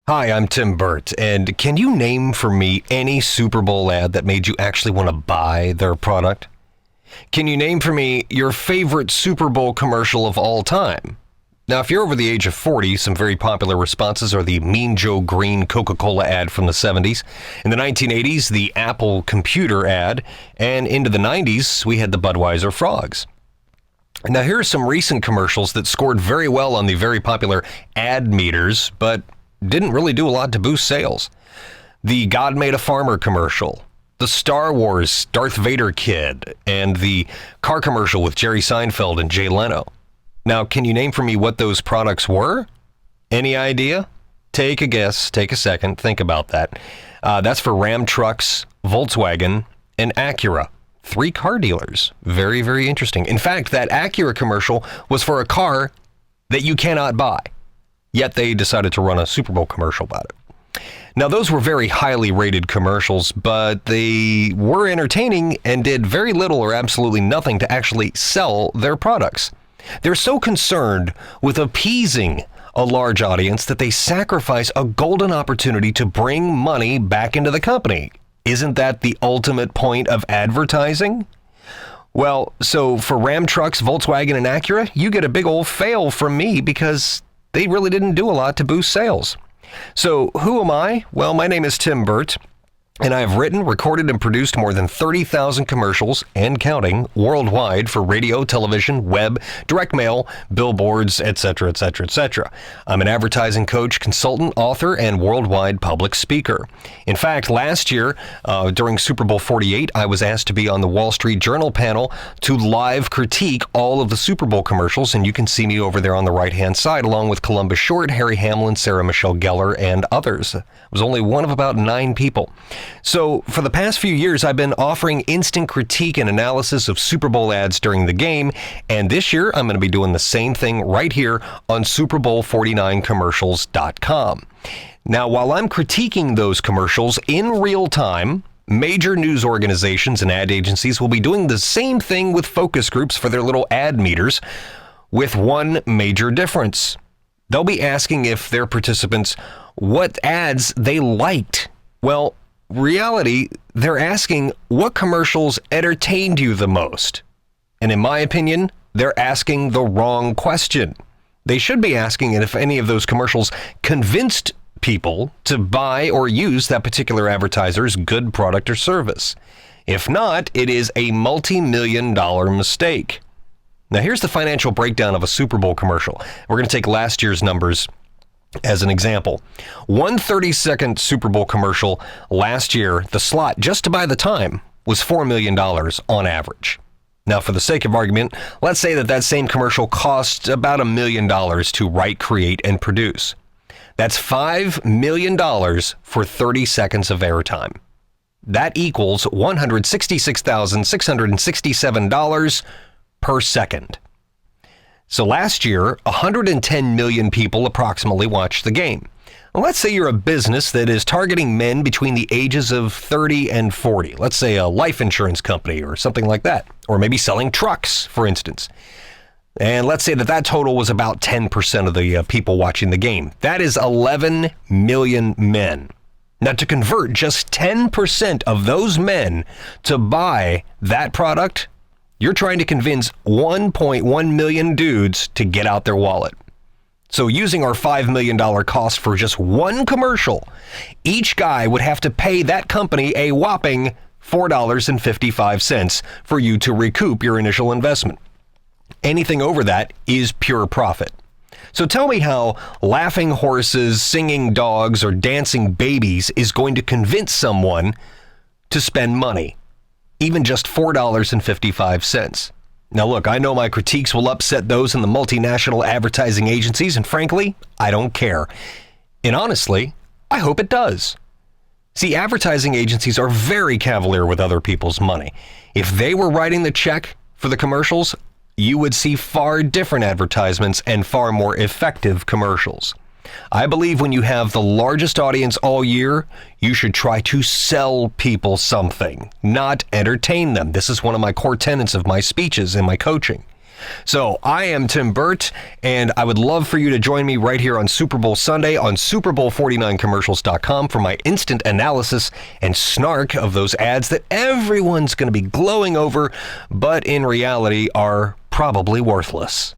Hi, I'm Burt, and can you name for me any Super Bowl ad that made you actually want to buy their product? Can you name for me your favorite Super Bowl commercial of all time? Now, if you're over the age of 40, some very popular responses are the Mean Joe Green Coca-Cola ad from the 70s. In the 1980s, the Apple computer ad, and into the 90s, we had the Budweiser Frogs. Now, here are some recent commercials that scored very well on the very popular ad meters, but didn't really do a lot to boost sales. The God Made a Farmer commercial, the Star Wars Darth Vader kid, and the car commercial with Jerry Seinfeld and Jay Leno. Now, can you name for me what those products were? Any idea? Take a guess, take a second, think about that. That's for Ram Trucks, Volkswagen, and Acura. 3 car dealers. Very, very interesting. In fact, that Acura commercial was for a car that you cannot buy. Yet they decided to run a Super Bowl commercial about it. Now, those were very highly rated commercials, but they were entertaining and did very little or absolutely nothing to actually sell their products. They're so concerned with appeasing a large audience that they sacrifice a golden opportunity to bring money back into the company. Isn't that the ultimate point of advertising? Well, so for Ram Trucks, Volkswagen, and Acura, you get a big old fail from me because they really didn't do a lot to boost sales. So who am I? Well, my name is Burt, and I have written, recorded, and produced more than 30,000 commercials and counting worldwide for radio, television, web, direct mail, billboards, etc., etc., etc. I'm an advertising coach, consultant, author, and worldwide public speaker. In fact, last year, during Super Bowl 48, I was asked to be on the Wall Street Journal panel to live critique all of the Super Bowl commercials, and you can see me over there on the right-hand side, along with Columbus Short, Harry Hamlin, Sarah Michelle Gellar, and others. I was only one of about 9 people. So for the past few years, I've been offering instant critique and analysis of Super Bowl ads during the game, and this year I'm going to be doing the same thing right here on SuperBowl49commercials.com. Now, while I'm critiquing those commercials in real time, major news organizations and ad agencies will be doing the same thing with focus groups for their little ad meters, with one major difference. They'll be asking if their participants what ads they liked. Well, reality, they're asking what commercials entertained you the most. And in my opinion, they're asking the wrong question. They should be asking if any of those commercials convinced people to buy or use that particular advertiser's good product or service. If not, it is a multi-million-dollar mistake. Now, here's the financial breakdown of a Super Bowl commercial. We're going to take last year's numbers as an example. One 30-second Super Bowl commercial last year, the slot just to buy the time, was $4 million on average. Now, for the sake of argument, let's say that same commercial cost about $1 million to write, create, and produce. That's $5 million for 30 seconds of airtime. That equals $166,667 per second. So last year, 110 million people approximately watched the game. Well, let's say you're a business that is targeting men between the ages of 30 and 40. Let's say a life insurance company or something like that. Or maybe selling trucks, for instance. And let's say that total was about 10% of the people watching the game. That is 11 million men. Now, to convert just 10% of those men to buy that product, you're trying to convince 1.1 million dudes to get out their wallet. So using our $5 million cost for just one commercial, each guy would have to pay that company a whopping $4.55 for you to recoup your initial investment. Anything over that is pure profit. So tell me how laughing horses, singing dogs, or dancing babies is going to convince someone to spend money. Even just $4.55. Now look, I know my critiques will upset those in the multinational advertising agencies, and frankly, I don't care. And honestly, I hope it does. See, advertising agencies are very cavalier with other people's money. If they were writing the check for the commercials, you would see far different advertisements and far more effective commercials. I believe when you have the largest audience all year, you should try to sell people something, not entertain them. This is one of my core tenets of my speeches and my coaching. So I am Tim Burt, and I would love for you to join me right here on Super Bowl Sunday on SuperBowl49commercials.com for my instant analysis and snark of those ads that everyone's going to be glowing over, but in reality are probably worthless.